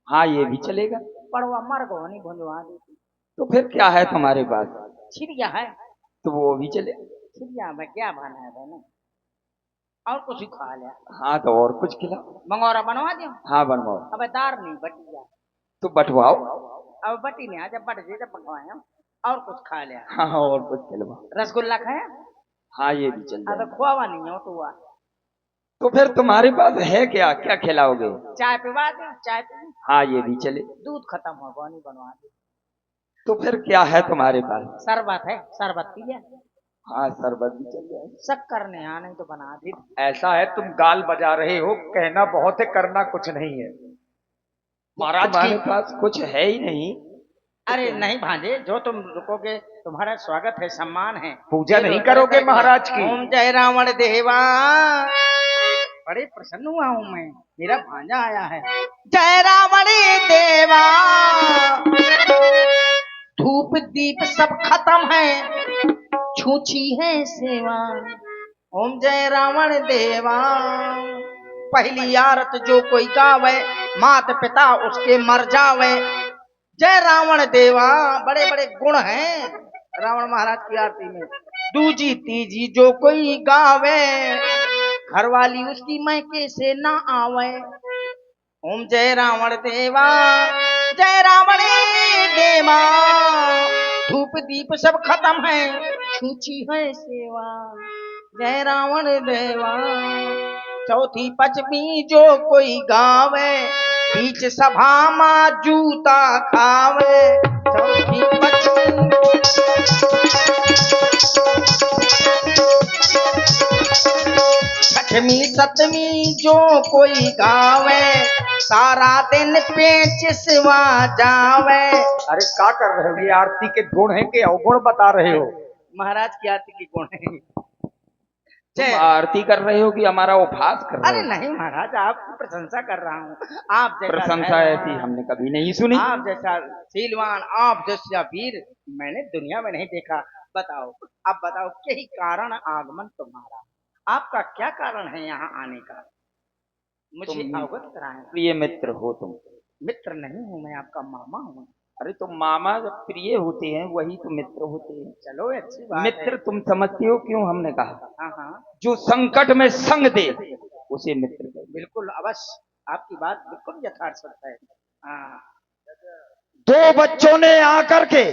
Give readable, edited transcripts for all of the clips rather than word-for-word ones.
हाँ ये भी चलेगा। पड़वा मर गो नहीं भुंजवा देती। तो फिर क्या है तुम्हारे पास? छिड़िया है। तो वो भी चले। छिड़िया में क्या बना है ना, और कुछ ही खा लिया। हाँ तो और कुछ खिलाओ। मंगोरा बनवा दियो। हाँ बनवाओ। अब दार नहीं बटी जा। तो बंटवाओ। अब बटी नहीं आ, जब बट जाए तब पकवाए हम। और कुछ खा लिया। हाँ हाँ और कुछ खिलवाओ। रसगुल्ला खाया। हाँ ये भी चल अब जाएगा। खोवा नहीं हो तो हुआ। तो फिर तुम्हारे पास है क्या, क्या खिलाओगे? चाय पिवा दो, चाय पी। हाँ ये भी चले। दूध खत्म हो गया, नहीं बनवा दे। तो फिर क्या है तुम्हारे पास? शरबत है, शरबत पी लिया। हाँ शरबत भी चल जाएगा। शक्कर नहीं आ, नहीं तो बना दी। ऐसा है तुम गाल बजा रहे हो, कहना बहुत है करना कुछ नहीं है महाराज की। तुम्हारे पास कुछ है ही नहीं। अरे नहीं भांजे, जो तुम रुकोगे तुम्हारा स्वागत है, सम्मान है। पूजा ये नहीं लो, करोगे करके। महाराज की? ओम जय रावण देवा। बड़े प्रसन्न हुआ हूं मैं, मेरा भांजा आया है। जय रावण देवा। धूप दीप सब खत्म है, छूछी है सेवा। ओम जय रावण देवा। पहली आरत जो कोई गावे, मात पिता उसके मर जावे। जय रावण देवा। बड़े बड़े गुण हैं रावण महाराज की आरती में। दूजी तीजी जो कोई गावे, घरवाली उसकी मैके से ना आवे। ओम जय रावण देवा। जय रावण देवा। धूप दीप सब खत्म है, छूची है सेवा। जय रावण देवा। चौथी पचमी जो कोई गावे, बीच सभा मां जूता खावे। चौथी पचमी। छठवीं सतवीं जो कोई गावे, सारा दिन पेच सिवा जावे। अरे क्या कर रहे हो? ये आरती के गुण है कि अवगुण बता रहे हो? महाराज की आरती के गुण है। तुम आरती कर रहे हो कि हमारा उपहास कर रहे अरे हो? नहीं महाराज, आपकी प्रशंसा कर रहा हूँ। आप जैसा प्रशंसा ऐसी हमने कभी नहीं सुनी। आप जैसा शीलवान, आप जैसा वीर मैंने दुनिया में नहीं देखा। बताओ, अब बताओ यही कारण आगमन तुम्हारा, आपका क्या कारण है यहाँ आने का, मुझे तुम अवगत कराएं। प्रिय मित्र हो तुम। मित्र नहीं हूँ मैं, आपका मामा हूँ। अरे तो मामा जब प्रिय होते हैं वही तो मित्र होते हैं। चलो अच्छी बात मित्र है। तुम समझते हो क्यों हमने कहा? हाँ हाँ जो संकट में संग दे उसे मित्र कहते हैं। बिल्कुल अवश्य, आपकी बात बिल्कुल यथार्थ सत्य है। हाँ। दो बच्चों ने आकर के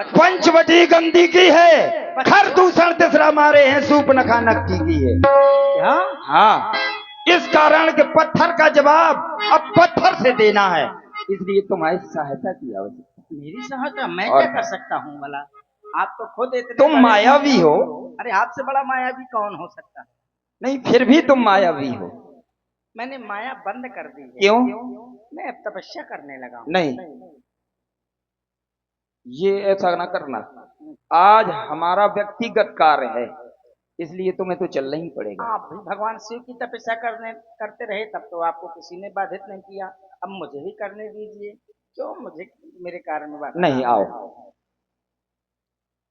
पंचवटी गंदी की है, खर दूषण तीसरा मारे हैं, सूप नखा नक्की की है। क्या? हाँ, इस कारण के पत्थर का जवाब अब पत्थर से देना है, इसलिए तुम्हारी सहायता की आवश्यकता। मेरी सहायता मैं और क्या कर सकता हूँ भला? आप तो खुद इतने तुम बड़े- मायावी हो। अरे आपसे बड़ा मायावी कौन हो सकता है? नहीं फिर भी तुम मायावी हो। मैंने माया बंद कर दी है। क्यों? मैं अब तपस्या करने लगा हूँ। नहीं ये ऐसा ना करना। आज हमारा व्यक्तिगत कार्य है, इसलिए तुम्हें तो चलना ही पड़ेगा। आप भी भगवान शिव की तपस्या करते रहे, तब तो आपको किसी ने बाधित नहीं किया। अब मुझे ही करने दीजिए, क्यों मुझे मेरे कार्य में बाधा? नहीं आओ,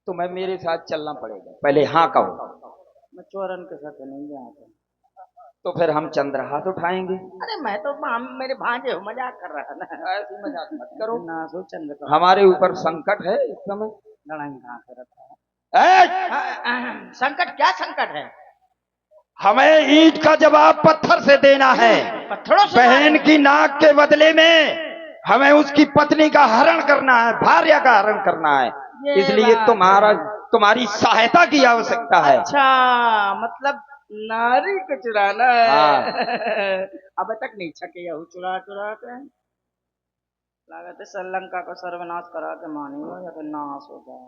तुम्हें मेरे साथ चलना पड़ेगा। पहले हाँ कहो। मैं चोरन के साथ नहीं जाता। तो फिर हम चंद्रहास उठाएंगे। अरे मैं तो मेरे भांजे हो, मजाक कर रहा ना। ऐसी मजाक मत करो। ना सो चंद्र का हमारे ऊपर संकट है इस समय। लड़ाई कहाँ से रखा है? संकट? क्या संकट है? हमें ईंट का जवाब पत्थर से देना है। पत्थरों से? बहन की नाक के बदले में हमें उसकी पत्नी का हरण करना है, भार्या का हरण करना है, इसलिए तुम्हारी सहायता की आवश्यकता है। अच्छा, मतलब नारी को चुराना है। हाँ। अब तक नहीं छके यहू चुरा चुरा के लागत है श्रीलंका का सर्वनाश करा के मानी हो या फिर नाश हो जाए।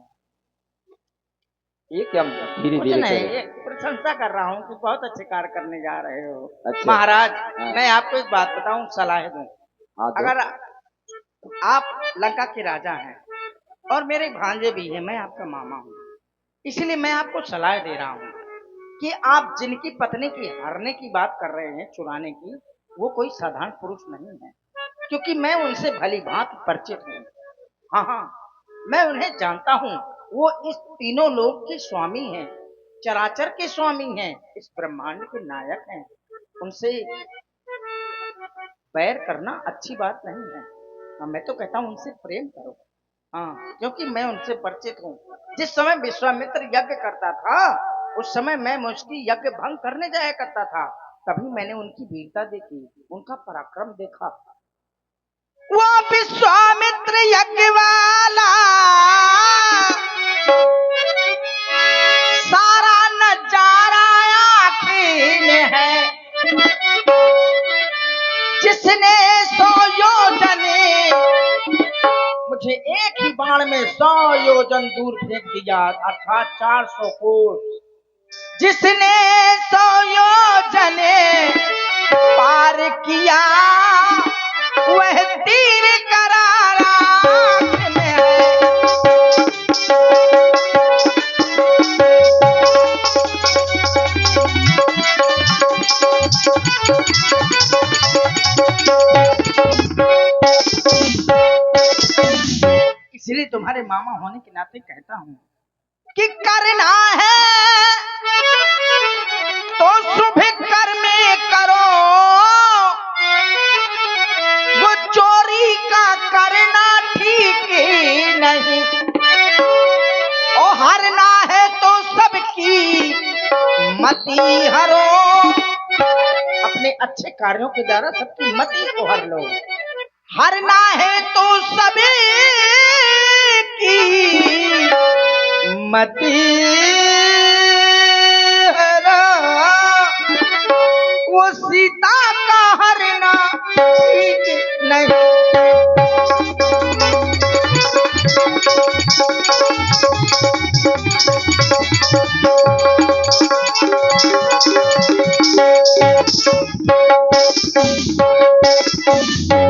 ये क्या धीरे कुछ धीरे नहीं, करो। ये प्रशंसा कर रहा हूँ कि बहुत अच्छे कार्य करने जा रहे हो। अच्छा। महाराज हाँ। मैं आपको एक बात बताऊं, सलाह दूं। हाँ तो। अगर आप लंका के राजा हैं और मेरे भांजे भी हैं, मैं आपका मामा हूँ, इसलिए मैं आपको सलाह दे रहा हूँ कि आप जिनकी पत्नी की हरने की बात कर रहे हैं, चुराने की, वो कोई साधारण पुरुष नहीं है, क्योंकि मैं उनसे भली भांति परिचित हूँ। हाँ हाँ, मैं उन्हें जानता हूँ। वो इस तीनों लोक के स्वामी हैं, चराचर के स्वामी हैं, इस ब्रह्मांड के नायक हैं। उनसे बैर करना अच्छी बात नहीं है। हाँ, मैं तो कहता हूँ उनसे प्रेम करो। हाँ, क्योंकि मैं उनसे परिचित हूँ। जिस समय विश्वामित्र यज्ञ करता था उस समय मैं उसकी यज्ञ भंग करने जाया करता था। तभी मैंने उनकी वीरता देखी, उनका पराक्रम देखा। वो विश्वामित्र यज्ञ वाला सारा नजारा आखिर में है, जिसने 100 योजन मुझे एक ही बाण में 100 योजन दूर फेंक दिया, अर्थात 400 कोस। जिसने 100 योजन पार किया वह तीर करारा में है। इसलिए तुम्हारे मामा होने के नाते कहता हूं कि करना है तो शुभ कर्म करो, वो चोरी का करना ठीक नहीं। और हरना है तो सबकी मति हरो, अपने अच्छे कार्यों के द्वारा सबकी मति को हर लो। हरना है तो सभी की मति हरा, वो सीता का हरना ठीक नहीं।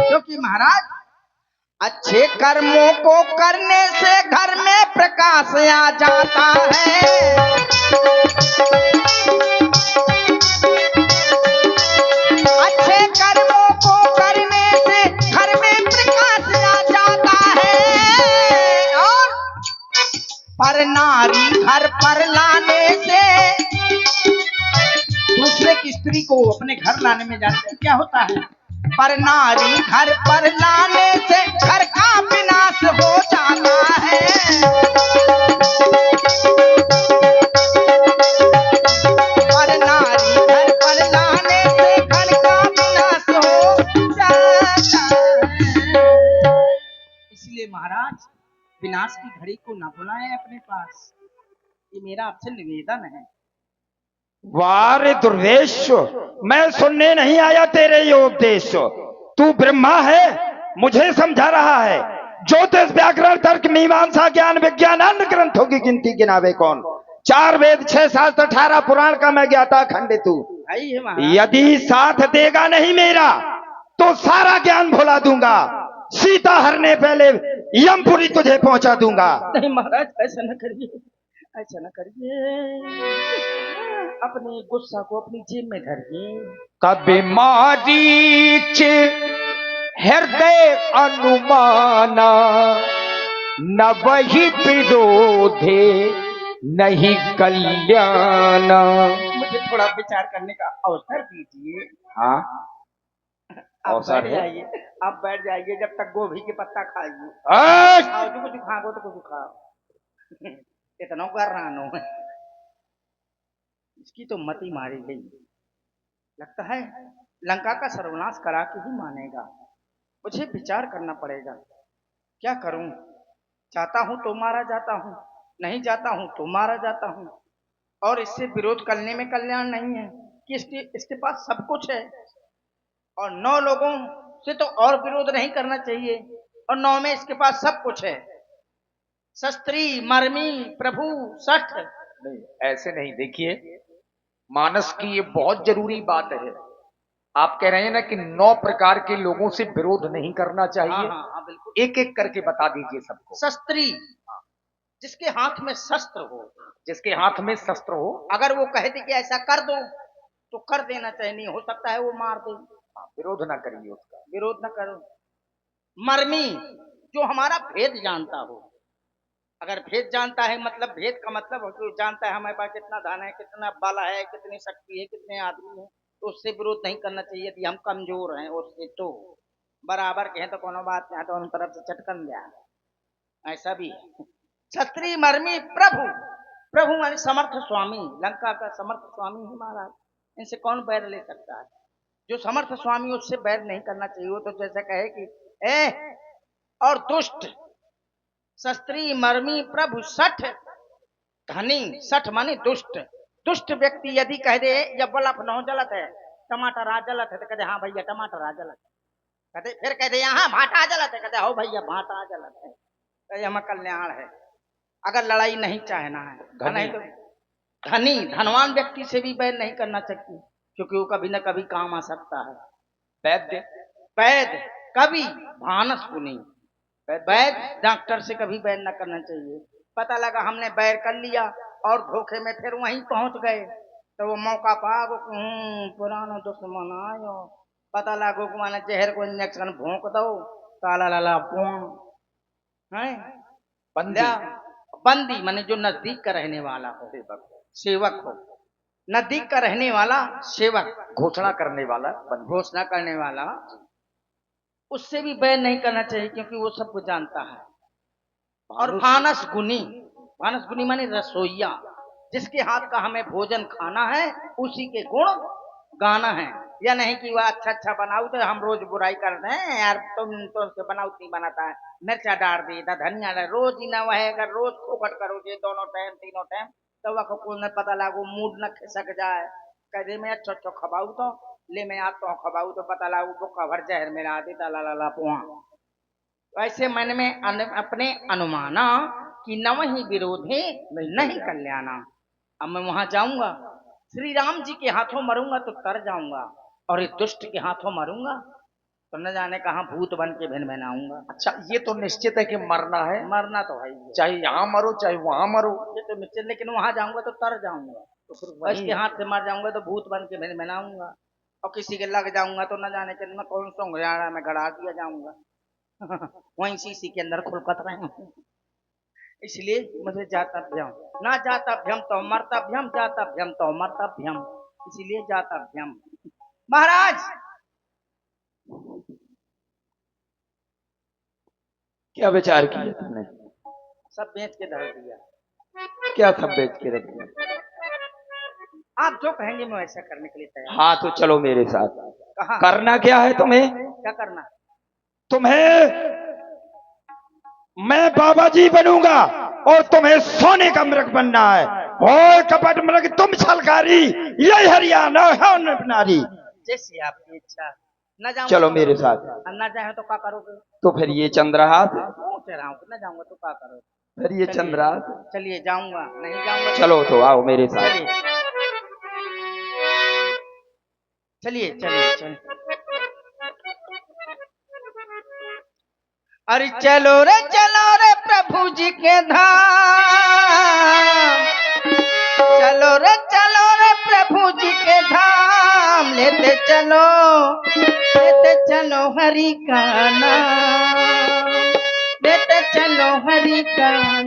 क्योंकि महाराज अच्छे कर्मों को करने से घर में प्रकाश आ जाता है। अच्छे कर्मों को करने से घर में प्रकाश आ जाता है। और पर नारी घर पर लाने से दूसरे की स्त्री को अपने घर लाने में जानते हैं क्या होता है? पर नारी घर पर लाने से घर का विनाश हो जाता है। पर नारी घर पर लाने से घर का विनाश हो जाता है। इसलिए महाराज विनाश की घड़ी को न बुलाएं अपने पास, ये मेरा आपसे निवेदन है। वारे दुर्वेश, मैं सुनने नहीं आया तेरे ये उपदेश। तू ब्रह्मा है, मुझे समझा रहा है। ज्योतिष व्याकरण तर्क मीमांसा ज्ञान विज्ञान अन्य ग्रंथों की गिनती गिनावे कौन? 4 वेद 6 शास्त्र 18 पुराण का मैं ज्ञाता खंडित तू। यदि साथ देगा नहीं मेरा तो सारा ज्ञान भुला दूंगा। सीता हरने पहले यमपुरी तुझे पहुंचा दूंगा। नहीं महाराज, ऐसा न करिए, ऐसा न करिए। अपने गुस्सा को अपनी जेब में धरिए। कभी मारीच हृदय अनुमाना, न वही विरोधे नहीं कल्याण। मुझे थोड़ा विचार करने का अवसर दीजिए। हाँ, आप अवसर बैठ है। जाइए, आप बैठ जाइए, जब तक गोभी के पत्ता खाइए। आज खाओ जो कुछ खाओ तो कुछ खाओ। इतना कर रहा हूं। इसकी तो मति मारी गई। लगता है लंका का सर्वनाश करा के ही मानेगा। मुझे विचार करना पड़ेगा, क्या करूं? चाहता हूं तो मारा जाता हूं, नहीं जाता हूं तो मारा जाता हूं। और इससे विरोध करने में कल्याण नहीं है कि इसके पास सब कुछ है। और 9 लोगों से तो और विरोध नहीं करना चाहिए, और 9 में इसके पास सब कुछ है। शस्त्री, मर्मी, प्रभु, सठ। नहीं, ऐसे नहीं। देखिए, मानस की ये बहुत जरूरी बात है। आप कह रहे हैं ना कि 9 प्रकार के लोगों से विरोध नहीं करना चाहिए। हाँ, बिल्कुल। एक एक करके बता दीजिए सबको। शस्त्री, जिसके हाथ में शस्त्र हो। जिसके हाथ में शस्त्र हो। अगर वो कहते कि ऐसा कर दो तो कर देना चाहिए, नहीं हो सकता है वो मार दे। विरोध ना करिए उसका, विरोध न करो। मर्मी, जो हमारा भेद जानता हो। अगर भेद जानता है, मतलब भेद का मतलब हो जानता है हमारे पास कितना धन है, कितना बल है, कितनी शक्ति है, कितने आदमी है, तो उससे विरोध नहीं करना चाहिए यदि हम कमजोर हैं उससे। तो बराबर के हैं तो कोनो बात नहीं, तो उन तरफ से चटकन दिया, ऐसा भी है। क्षत्रिय मर्मी प्रभु, प्रभु माने समर्थ स्वामी, लंका का समर्थ स्वामी है महाराज, इनसे कौन बैर ले सकता है? जो समर्थ स्वामी उससे बैर नहीं करना चाहिए। वो तो जैसे कहे कि ए और दुष्ट, शस्त्री मर्मी प्रभु सठ धनी, सठ माने दुष्ट, दुष्ट व्यक्ति यदि कह दे जब बलफ न जलत है, टमाटर आ जलत है, तो कहते हाँ भैया टमाटर आ जलत है, कहते फिर कहते यहाँ भाटा आ जलत है, कहते हो भैया भाटा आ जलत है, कहते हम कल्याण है। अगर लड़ाई नहीं चाहना है, नहीं तो धनी धनवान व्यक्ति से भी बैर नहीं करना चाहिए, क्योंकि वो कभी न कभी काम आ सकता है। वैद्य, वैद कभी भानस कुनी, वैद डॉक्टर से कभी बैर न करना चाहिए। पता लगा हमने बैर कर लिया और धोखे में फिर वहीं पहुंच गए, तो वो मौका पागो पुराना दुश्मन आयो, पता लगो कि माने जहर को इंजेक्शन भोंक दो, ताला लाला है बंदी, बंदी माने जो नजदीक का रहने वाला हो, सेवक हो, नजदीक का रहने वाला सेवक, घोषणा करने वाला बंदी, घोषणा करने वाला, उससे भी बैर नहीं करना चाहिए, क्योंकि वो सब कुछ जानता है। और भानस गुनी, भानस गुनी माने रसोईया, जिसके हाथ का हमें भोजन खाना है, उसी के गुण गाना है। या नहीं कि वह अच्छा अच्छा बनाऊ तो हम रोज बुराई कर रहे हैं यार, तुम तो से बनाऊ नहीं बनाता है, मिर्चा डाल दी था, धनिया डाल, रोज ही ना वह अगर रोज फोकट करोगे दोनों टाइम तीनों टाइम, तो वह को न पता लागो मूड न खिसक जाए, कहे मैं अच्छा अच्छा खबाऊ तो ले मैं आता हूँ खबाऊ, तो पता लागो बुक्का भर जहर मेरा आदि ला ला पुआ। ऐसे मन में अपने अनुमाना कि न वही विरोधे नहीं कल्याणा। अब मैं वहां जाऊंगा, श्री राम जी के हाथों मरूंगा तो तर जाऊंगा, और इस दुष्ट के हाथों मरूंगा तो न जाने कहाँ भूत बन के भिन भिनाऊंगा। अच्छा ये तो निश्चित है कि मरना है, मरना तो है ही, चाहे यहाँ मरो चाहे वहां मरो, ये तो निश्चित, लेकिन वहां जाऊंगा तो तर जाऊंगा, तो फिर इसके हाथ से मर जाऊंगा तो भूत बन के भिन भिनाऊंगा, और किसी के लग जाऊंगा तो न जाने के मैं कौन सा हरियाणा में गड़ा दिया जाऊंगा वहीं शीशी के अंदर खुलपत रहे हूँ। इसलिए मुझे जातभ्यम, ना जातभ्यम तो मर्तभ्यम, जातभ्यम तो मर्तभ्यम, इसीलिए जातभ्यम। महाराज क्या विचार किया तुमने? सब बेच के धर दिया। क्या सब बेच के रख दिया? आप जो कहेंगे मैं वैसा करने के लिए तैयार। हाँ तो चलो मेरे साथ। कहाँ करना क्या है तुम्हें? क्या करना? तुम्हें मैं बाबा जी बनूंगा और तुम्हें सोने का मृग बनना है। ओ कपट मृग तुम छलकारी, यही हरियाणा है नारी। जैसी आपकी इच्छा। न जाऊंगा चलो तो मेरे साथ। न जाए तो क्या करोगे? तो फिर ये चंद्रहास, पूछ रहा हूँ, न जाऊंगा तो क्या करोगे? फिर ये चंद्रहास। चलिए जाऊंगा, नहीं जाऊंगा चलो तो आओ मेरे साथ। चलिए चलिए चलिए। अरे चलो रे प्रभु जी के धाम, चलो रे प्रभु जी के धाम, लेते चलो हरि का नाम, लेते चलो हरि का नाम।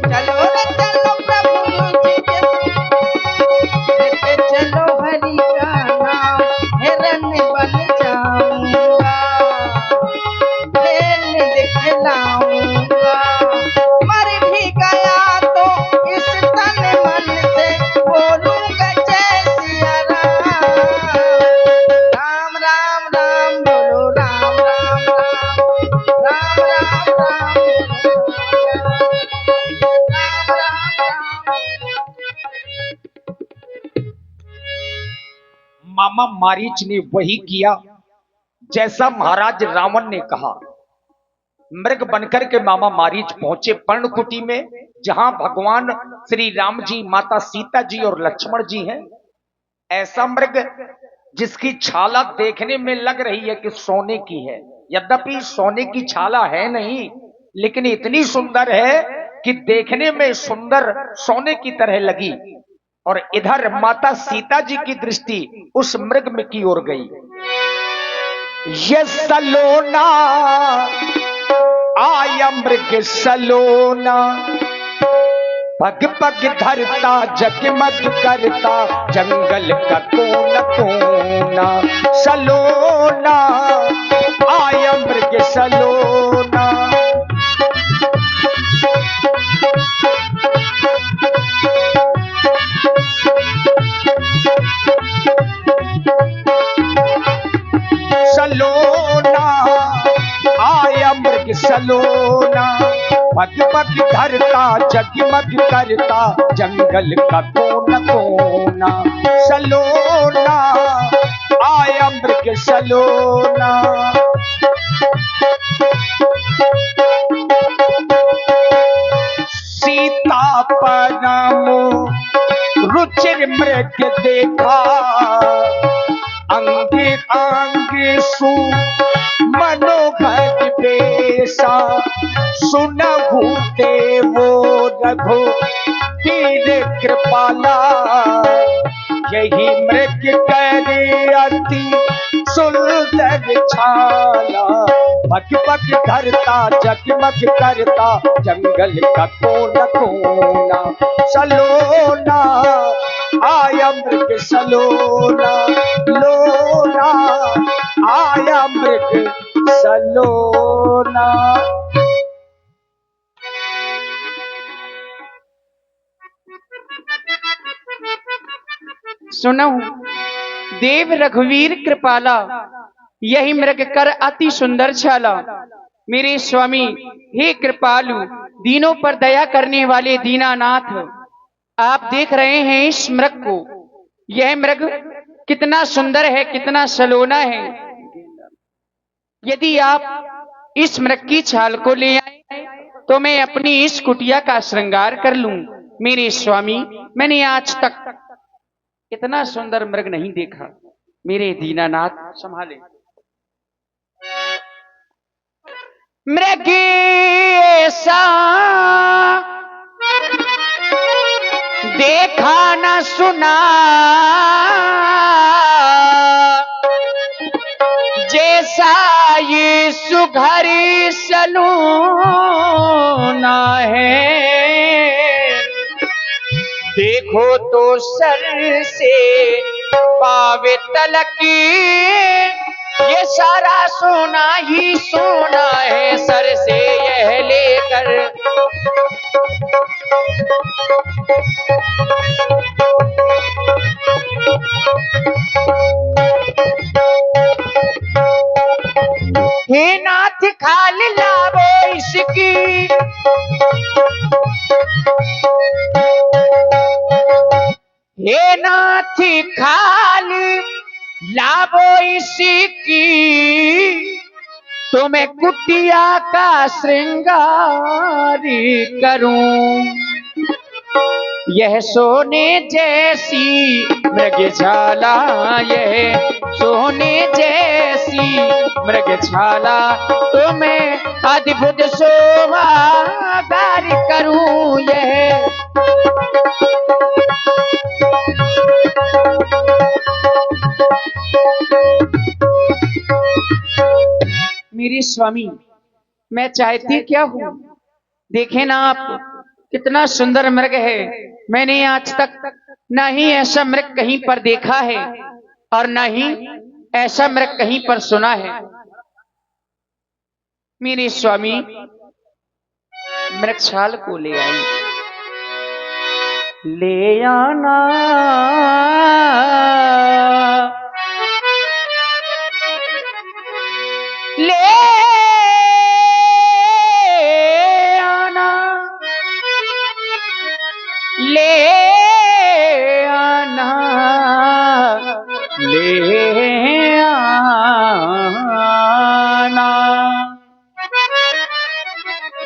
चलो रे प्रभु जी के, लेते चलो हरि का नाम, हिरन बन जाऊंगा, दिखलाऊंगा, मर भी गया तो इस तन मन से बोलूंगा जय सिया राम, राम राम बोलो राम राम राम, राम राम मामा मारीच ने वही किया जैसा महाराज रावण ने कहा। मृग बनकर के मामा मारीच पहुंचे पर्णकुटी में, जहां भगवान श्री राम जी, माता सीता जी और लक्ष्मण जी हैं। ऐसा मृग जिसकी छाला देखने में लग रही है कि सोने की है, यद्यपि सोने की छाला है नहीं, लेकिन इतनी सुंदर है कि देखने में सुंदर सोने की तरह लगी। और इधर माता सीता जी की दृष्टि उस मृग में की ओर गई। ये सलोना आया मृग सलोना, पग पग धरता जगमग करता जंगल का कोना कोना, सलोना आया मृग सलोना। सलोना आया मृग सलोना, पग पग धरता जगमग करता जंगल का कोना कोना, सलोना आया मृग सलोना। सीता परमो रुचिर मृग देखा, अंग अंग सु मनोहर बेसा, सुनहु देवो रघु वीर कृपाला, यही मृग करे अति सुंदर छाला। पग पग धरता जगमग करता जंगल का कोना कोना, सलोना आया मृग सलोना, लोना आया मृग सलोना। सुनहु देव रघुवीर कृपाला, यही मृग कर अति सुंदर छाला। मेरे स्वामी हे कृपालु, दीनों पर दया करने वाले दीनानाथ, आप देख रहे हैं इस मृग को। यह मृग कितना सुंदर है, कितना सलोना है। यदि आप इस मृग की छाल को ले आए तो मैं अपनी इस कुटिया का श्रृंगार कर लूं। मेरे स्वामी, मैंने आज तक इतना सुंदर मृग नहीं देखा। मेरे दीनानाथ संभाले। मृग ऐसा देखा न सुना, जैसा ये सुघर सलोना है। देखो तो सर से पावे तलक, ये सारा सोना ही सोना है, सर से यह लेकर हे नाथ खाल लावो इसकी, हे नाथ खाल लावो इसकी, तो मैं कुटिया का श्रृंगार करूं। यह सोने जैसी मृगशाला, यह सोने जैसी मृगशाला, तो मैं अद्भुत शोभागार करूं। यह मेरे स्वामी, मैं चाहती क्या हूं, देखे ना आप कितना सुंदर मृग है। मैंने आज तक ना ही ऐसा मृग कहीं पर देखा है और ना ही ऐसा मृग कहीं पर सुना है। मेरे स्वामी, मृगछाल को ले आई, ले आना ले आना, ले आना, ले आना।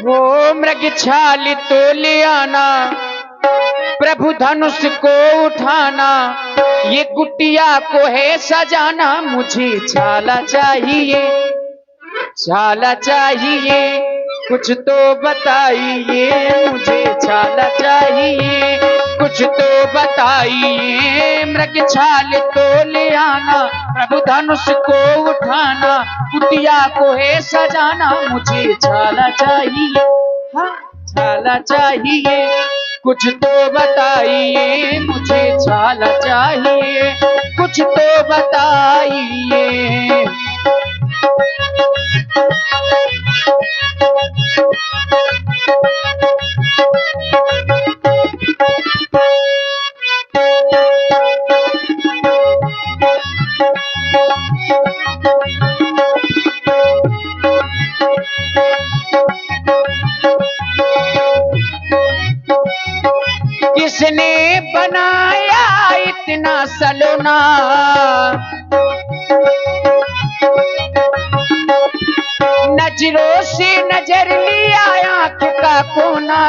वो मृगछाल तो ले आना, प्रभु धनुष को उठाना, ये कुटिया को है सजाना। मुझे छाला चाहिए, छाला चाहिए, कुछ तो बताइए। मुझे छाला चाहिए, कुछ तो बताइए। मृगछाल तो ले आना, प्रभु धनुष को उठाना, कुटिया को है सजाना। मुझे छाला चाहिए, हाँ छाला चाहिए, कुछ तो बताइए, मुझे छाला चाहिए, कुछ तो बताइए। किसने बनाया इतना सलोना, नजरों से नजर लिया आंख का कोना।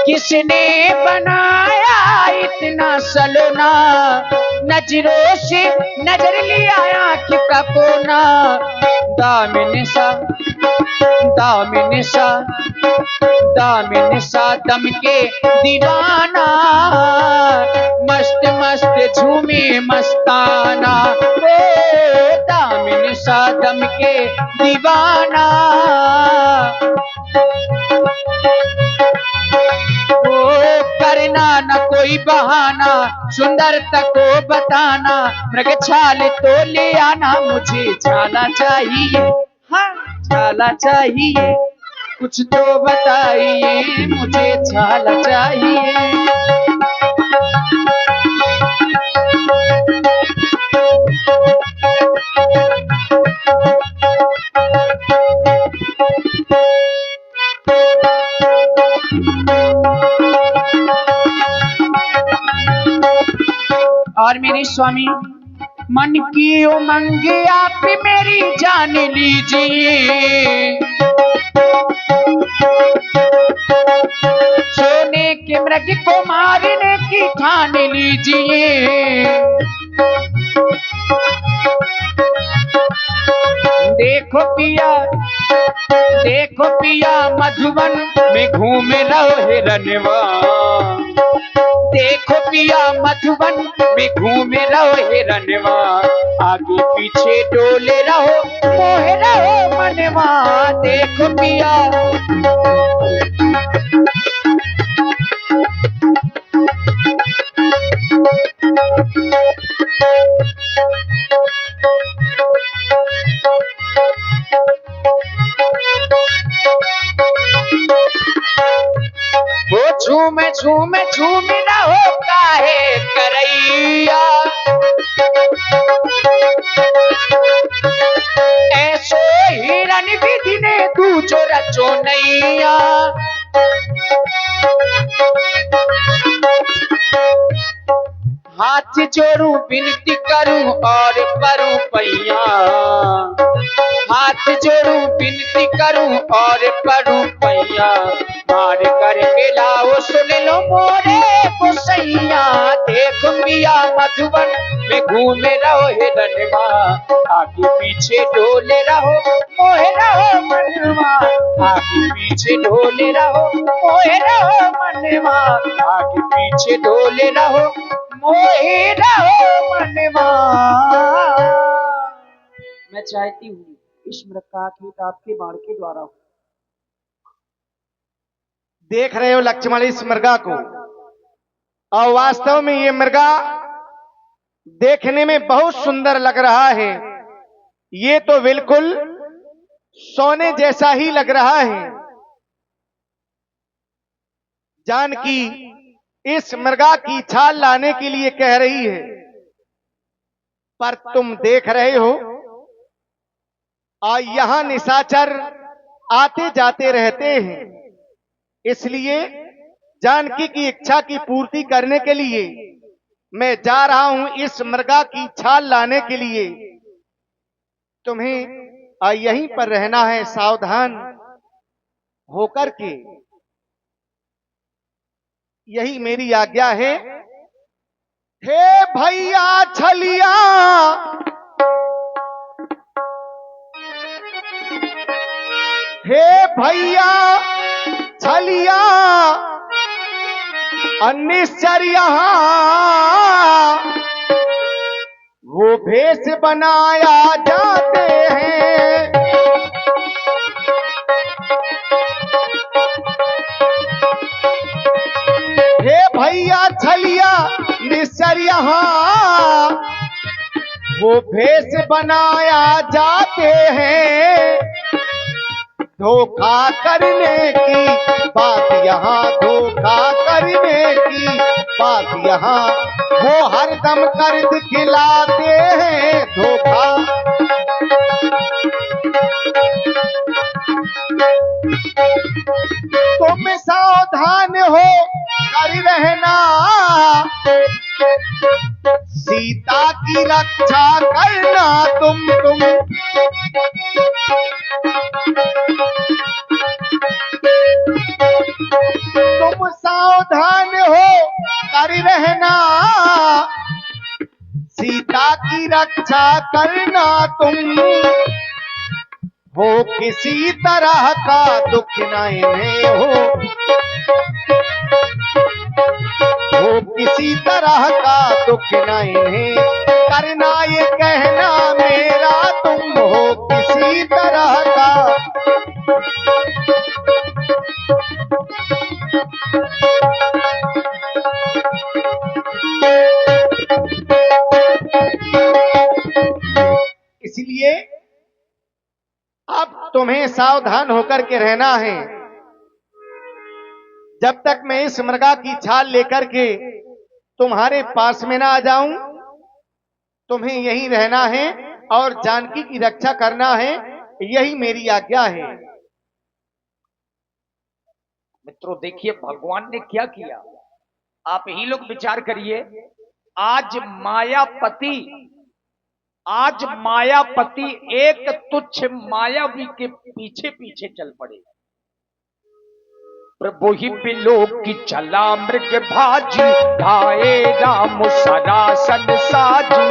किसने बनाया इतना सलोना, नजरों से नजर लिया आंख का कोना। दामिन सा दामिन सा दामिन सा दम के दीवाना, मस्त मस्त झूमे मस्ताना। ओ दामिन सा दम के दीवाना, ओ करना न कोई बहाना, सुंदरता को बताना, मृग छाल तो ले आना। मुझे छाला चाहिए, हाँ छाला चाहिए, कुछ तो बताइए, मुझे छाला चाहिए। और मेरे स्वामी, मन की उमंग आप मेरी जान लीजिए, सोने के मृग को मारने की ठान लीजिए। देखो पिया, देखो पिया, मधुबन में घूम रहो हिरनवा। देखो पिया, मधुबन में घूम रहो हिरनवा। आगे पीछे डोले रहो, मोह रहो मनवा। देखो पिया, वो झूम झूम झूम रहो काहे करैया। ऐसो हिरन विधि ने तू जो रचो नैया। हाथ जोड़ू विनती करूं और परूं पैया। हाथ जोड़ू विनती करूं और परूं पैया। मार करके लाओ सुन लो मोरे गोसैया। देख पिया, मधुबन में घूमे रहो हिरनवा। आगे पीछे डोले रहो, मोहे रहो मनवा। आगे पीछे डोले रहो, मोहे रहो मनवा। आगे पीछे डोले रहो, मोहे रहो मनवा। मैं चाहती हूँ इस मृग का कीट आपके बाण के द्वारा हो। देख रहे हो लक्ष्मण इस मृगा को, और वास्तव में ये मृगा देखने में बहुत सुंदर लग रहा है। ये तो बिल्कुल सोने जैसा ही लग रहा है। जानकी इस मृगा की छाल लाने के लिए कह रही है, पर तुम देख रहे हो और यहां निशाचर आते जाते रहते हैं। इसलिए जानकी की इच्छा की पूर्ति करने के लिए मैं जा रहा हूं इस मृगा की छाल लाने के लिए। तुम्हें यहीं पर रहना है सावधान होकर के, यही मेरी आज्ञा है। हे भैया छलिया, हे भैया छलिया, निश्चर यहाँ वो भेष बनाया जाते हैं। पर यहाँ वो भेष बनाया जाते हैं। धोखा करने की बात यहाँ, धोखा करने की बात यहाँ, वो हरदम कर दिखलाते हैं धोखा। तुम सावधान हो कर रहना, सीता की रक्षा करना तुम। तुम सावधान हो कर रहना, सीता की रक्षा करना तुम। वो किसी तरह का दुख न इन्हें हो, वो किसी तरह का दुख न इन्हें करना, ये कहना मेरा तुम हो किसी तरह का। इसलिए अब तुम्हें सावधान होकर के रहना है। जब तक मैं इस मृगा की छाल लेकर के तुम्हारे पास में ना आ जाऊं, तुम्हें यहीं रहना है और जानकी की रक्षा करना है, यही मेरी आज्ञा है। मित्रों देखिए भगवान ने क्या किया, आप ही लोग विचार करिए। आज मायापति एक तुच्छ मायावी के पीछे पीछे चल पड़े। प्रभु ही बिलोक की चला मृग भाजी, ढाए राम सरासन साजी।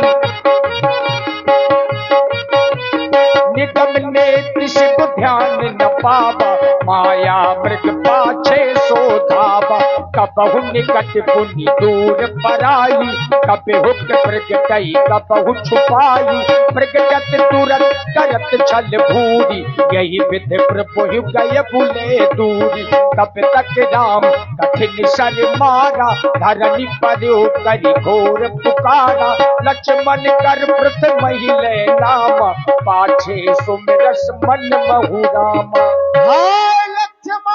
निगम ने शिव ध्यान न पावा, माया मृग पाछे सो धावा। कबहु निकट पुनि दूर पराई, कबहु प्रगटई कबहु छुपाई। प्रगटत तुरंत करत छल भूरी, यही विधि प्रभु गए बुले दूरी। तब तक राम कठिन सर मारा, धरनी पर्यो करि घोर पुकारा। लक्ष्मण कर प्रथम हिले नाम, पाछे सुमिरस मन महु रामा। हाय लक्ष्मण,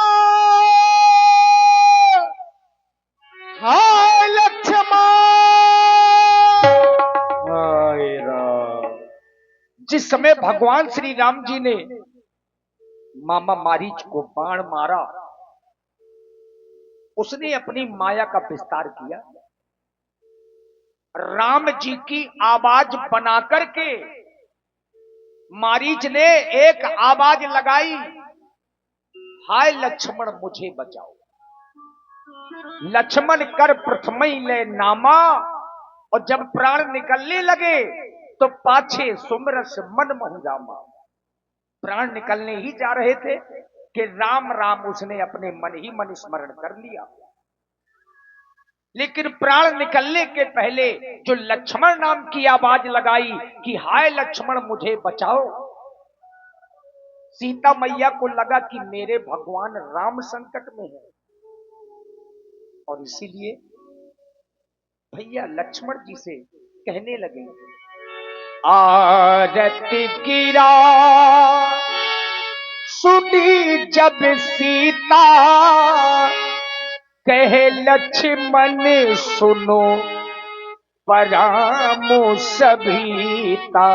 हाय लक्ष्मण, हाय राम। जिस समय भगवान श्री राम जी ने मामा मारीच को बाण मारा, उसने अपनी माया का विस्तार किया। राम जी की आवाज बना करके मारीच ने एक आवाज लगाई, हाय लक्ष्मण मुझे बचाओ। लक्ष्मण कर प्रथम ले नामा, और जब प्राण निकलने लगे तो पाछे सुमरस मन महु रामा। प्राण निकलने ही जा रहे थे कि राम राम उसने अपने मन ही मन स्मरण कर लिया। लेकिन प्राण निकलने के पहले जो लक्ष्मण नाम की आवाज लगाई कि हाय लक्ष्मण मुझे बचाओ, सीता मैया को लगा कि मेरे भगवान राम संकट में है, और इसीलिए भैया लक्ष्मण जी से कहने लगे, आरती गिरा सुनी जब सीता, कहे लक्ष्मण सुनो परामो सभीता।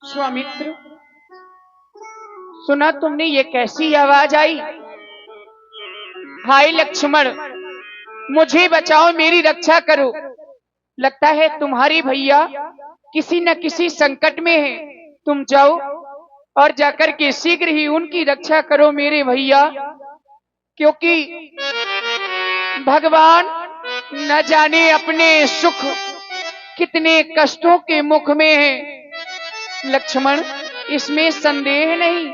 स्वामित्र, सुना तुमने ये कैसी आवाज आई? हाय लक्ष्मण मुझे बचाओ, मेरी रक्षा करो। लगता है तुम्हारी भैया किसी न किसी संकट में है। तुम जाओ और जाकर के शीघ्र ही उनकी रक्षा करो मेरे भैया, क्योंकि भगवान न जाने अपने सुख कितने कष्टों के मुख में है। लक्ष्मण इसमें संदेह नहीं,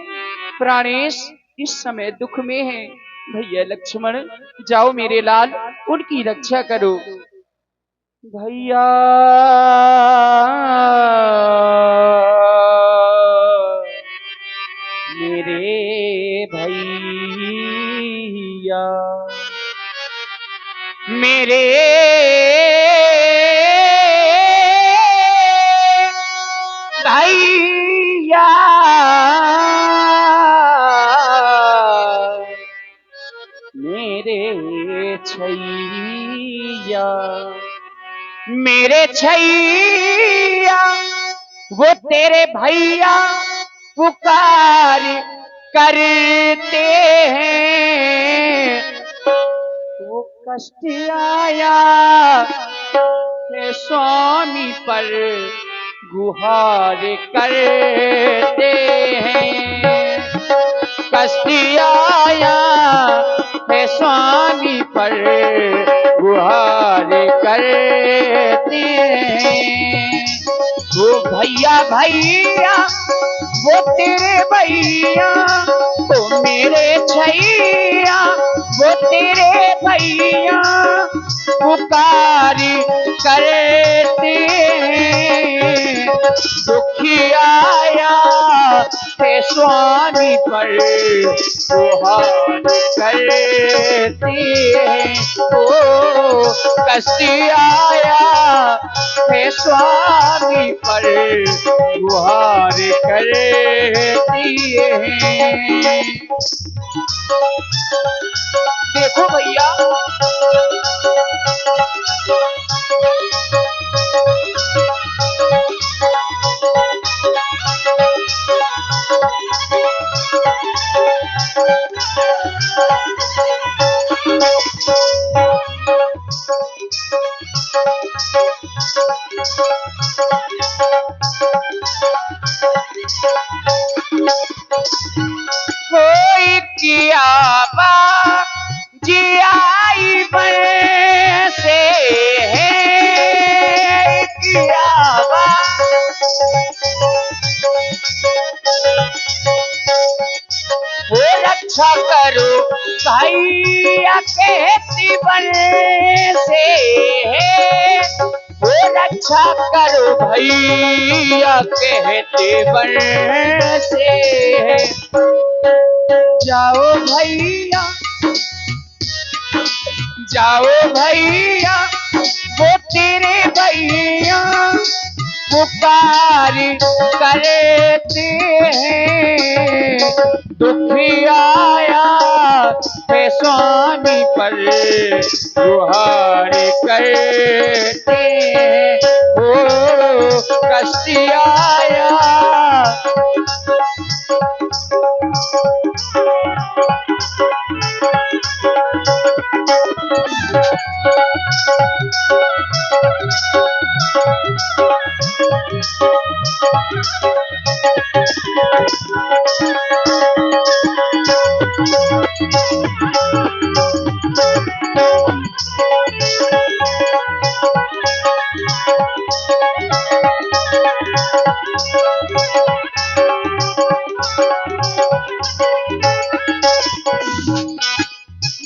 प्राणेश इस समय दुख में है। भैया लक्ष्मण जाओ मेरे लाल, उनकी रक्षा करो। भैया मेरे भैया, छैया, मेरे छैया वो तेरे भैया पुकार करते हैं। वो कष्ट आया है स्वामी पर गुहार करते हैं। कष्ट आया है स्वामी पर गुहार करते हैं। वो भैया भैया वो तेरे भैया, वो मेरे छैया वो तेरे भैया पुकार करते हैं। दुखी आया है स्वामी पर गुहार करते हैं। ओ कष्ट आया है स्वामी पर गुहार करती है। देखो भैया, कोई किया जियाई से है किया वो रक्षा करो भैया कहती बन से है। वो रक्षा करो भैया कहते बन से है। जाओ भैया जाओ भैया वो तेरे भैया पुकार करते हैं। दुखी आया है स्वामी पर गुहार करते हैं। ओ कष्ट आया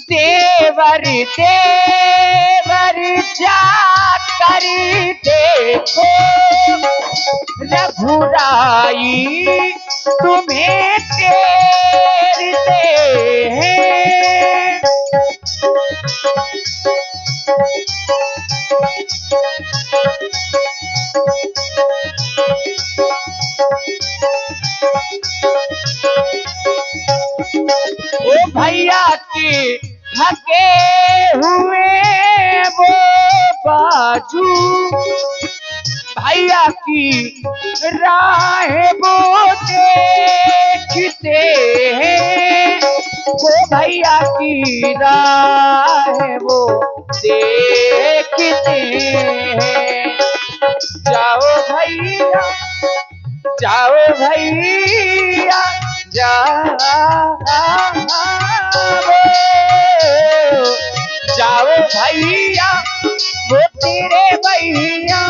देवर देवर जा कर देखो रघुराई तुम्हें तेरते हैं। ओ भैया की थके हुए वो बाजू, भैया की राह वो देखते हैं। वो भैया की राह वो देखते हैं। जाओ भैया जाओ भैया जाओ जाओ भैया वो तेरे भैया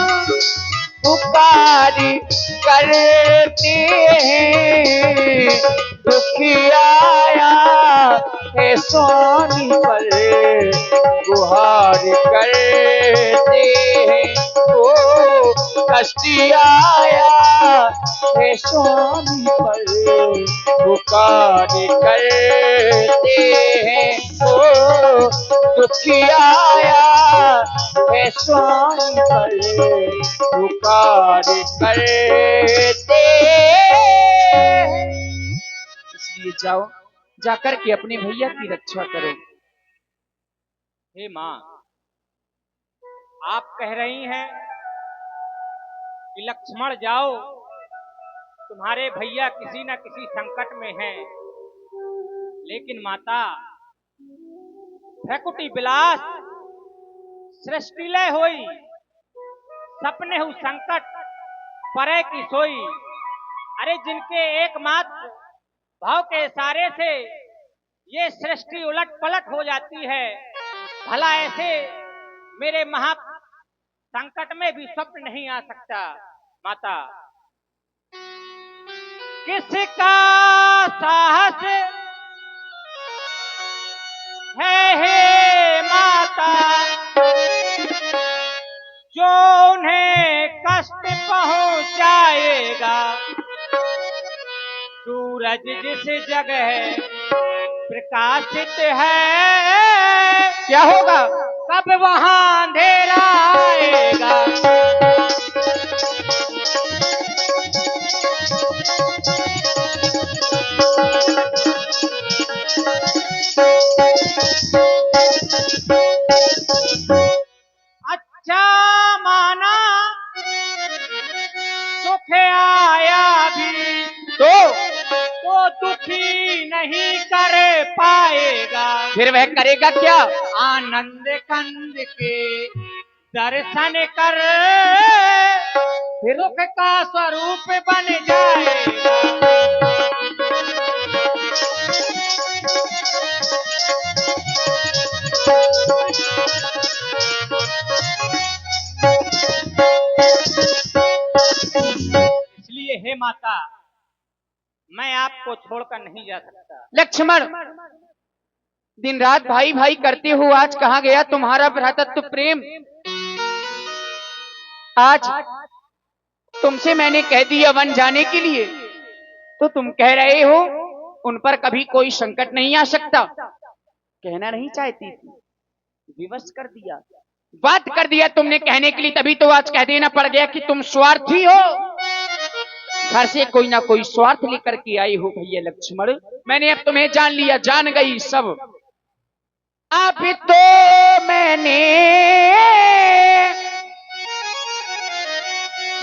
पुकार करते हैं। दुखी आया है स्वामी पर गुहार करते हैं। ओ कष्ट आया है स्वामी पर पुकार करते हैं। ओ दुखी आया है स्वामी पर पुकार करते हैं। इसलिए जाओ, जाकर के अपने भैया की रक्षा करो। हे माँ, आप कह रही हैं कि लक्ष्मण जाओ, तुम्हारे भैया किसी न किसी संकट में हैं। लेकिन माता, भ्रकुटी विलास सृष्टिलय होई, सपने हु संकट परे की सोई। अरे जिनके एकमात्र भाव के इशारे से ये सृष्टि उलट पलट हो जाती है, भला ऐसे मेरे महा संकट में भी स्वप्न नहीं आ सकता। माता, किसका साहस है हे माता, जो उन्हें कष्ट पहुंचाएगा। सूरज जिस जगह प्रकाशित है, क्या होगा? कब वहां अंधेरा आएगा। अच्छा माना सुख आया भी तो दुखी नहीं कर पाएगा। फिर वह करेगा क्या? आनंद कंद के दर्शन कर सुख का स्वरूप बन जाएगा। इसलिए हे माता, मैं आपको छोड़कर नहीं जा सकता। लक्ष्मण, दिन रात भाई भाई करते हो, आज कहाँ गया तुम्हारा भ्रातृत्व प्रेम? आज तुमसे मैंने कह दिया वन जाने के लिए, तो तुम कह रहे हो उन पर कभी कोई संकट नहीं आ सकता। कहना नहीं चाहती थी, विवश कर दिया, बात कर दिया तुमने कहने के लिए, तभी तो आज कह देना पड़ गया कि तुम स्वार्थी हो। घर से कोई ना कोई स्वार्थ लेकर के आई हो भैया लक्ष्मण। मैंने अब तुम्हें जान लिया, जान गई सब। अब तो मैंने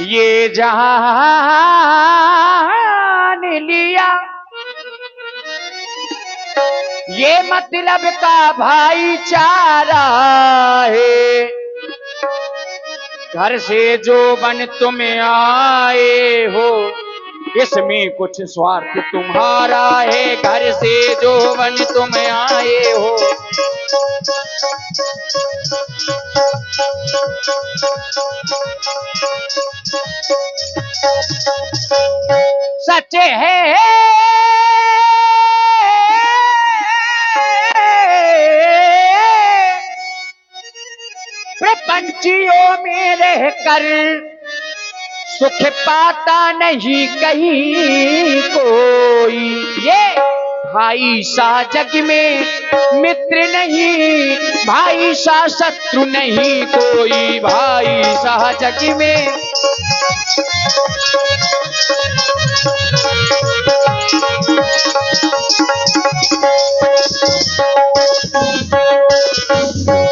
ये जान लिया, ये मतलब का भाईचारा है। घर से जो बन तुम आए हो, इसमें कुछ स्वार्थ तुम्हारा है। घर से जो बन तुम आए हो, सच है प्रपंचियों में रहकर सुख पाता नहीं कहीं कोई। ये भाई सा जग में मित्र नहीं, भाई सा शत्रु नहीं कोई। भाई सा जग में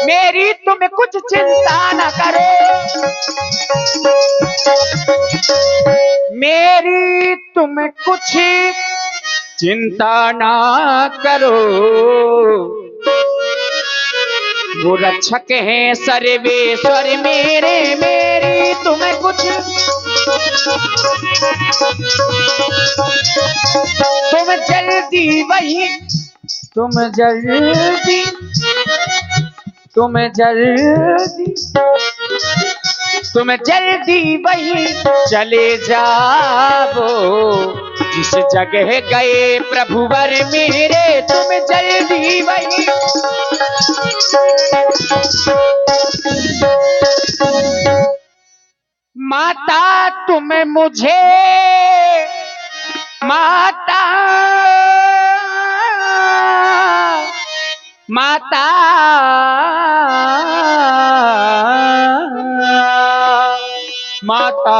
मेरी तुम कुछ चिंता न करो, मेरी तुम कुछ चिंता ना करो। वो रक्षक हैं सर्वेश्वर मेरे, मेरी तुम्हें कुछ तुम जल्दी वही, तुम जल्दी, तुम जल्दी, तुम जल्दी वही चले जाओ जिस जगह गए प्रभुवर मेरे। तुम जल्दी वही, माता तुम मुझे, माता माता माता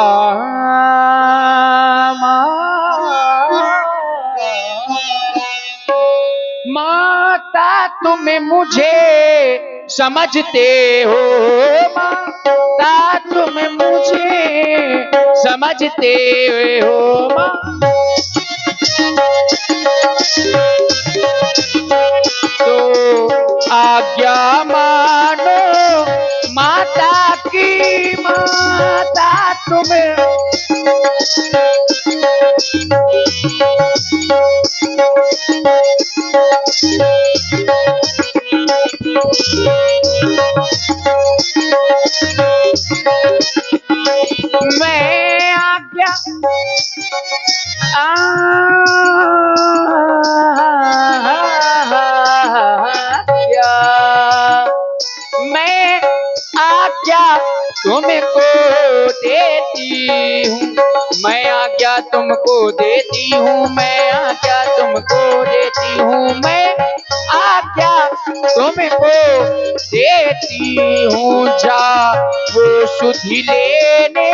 माता तुम मुझे समझते हो माता तुम मुझे समझते हो माँ। तो आज्ञा मानो माता की, माता तुम्हें मैं आज्ञा आज्ञा मैं आज्ञा तुमको देती हूँ, मैं आज्ञा तुमको देती हूँ, मैं आज्ञा तुमको देती हूँ, मैं आज्ञा तुमको देती हूँ। जा वो सुधि लेने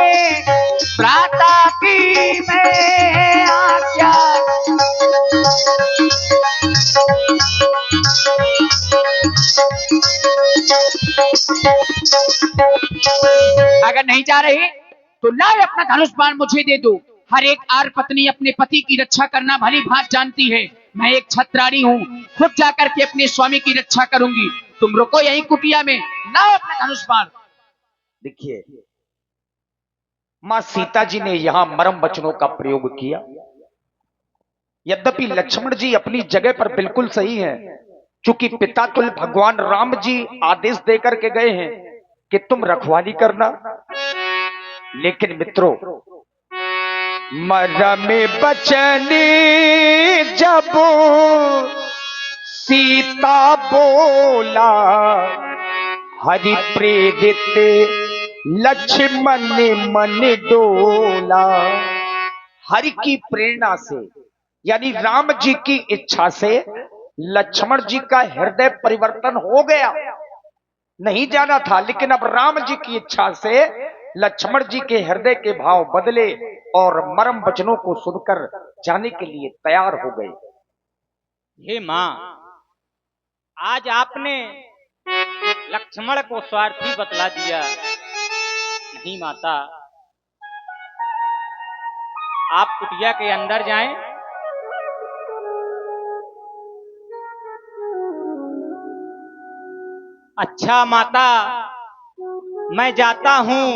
प्राता की मैं आज्ञा। अगर नहीं जा रहे तो लाए अपना धनुष बाण मुझे दे दो। हर एक आर पत्नी अपने पति की रक्षा करना भली भांति जानती है। मैं एक छत्राणी हूँ, खुद जाकर के अपने स्वामी की रक्षा करूंगी। तुम रुको यहीं कुटिया में, लाओ अपना धनुष बाण। देखिए, मां सीता जी ने यहां मरम वचनों का प्रयोग किया। यद्यपि लक्ष्मण जी अपनी जगह पर बिल्कुल सही हैं, क्योंकि पिता तुल्य भगवान राम जी आदेश देकर के गए हैं कि तुम रखवाली करना। लेकिन मित्रों, मरम बचन जब सीता बोला, हरि प्रेरित लक्ष्मण मन डोला। हरि की प्रेरणा से, यानी राम जी की इच्छा से लक्ष्मण जी का हृदय परिवर्तन हो गया। नहीं जाना था, लेकिन अब राम जी की इच्छा से लक्ष्मण जी के हृदय के भाव बदले और मरम वचनों को सुनकर जाने के लिए तैयार हो गए। हे माँ, आज आपने लक्ष्मण को स्वार्थी बतला दिया। नहीं माता, आप कुटिया के अंदर जाएं। अच्छा माता, मैं जाता हूं,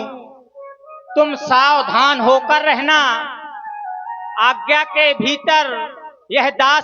तुम सावधान होकर रहना। आज्ञा के भीतर यह दास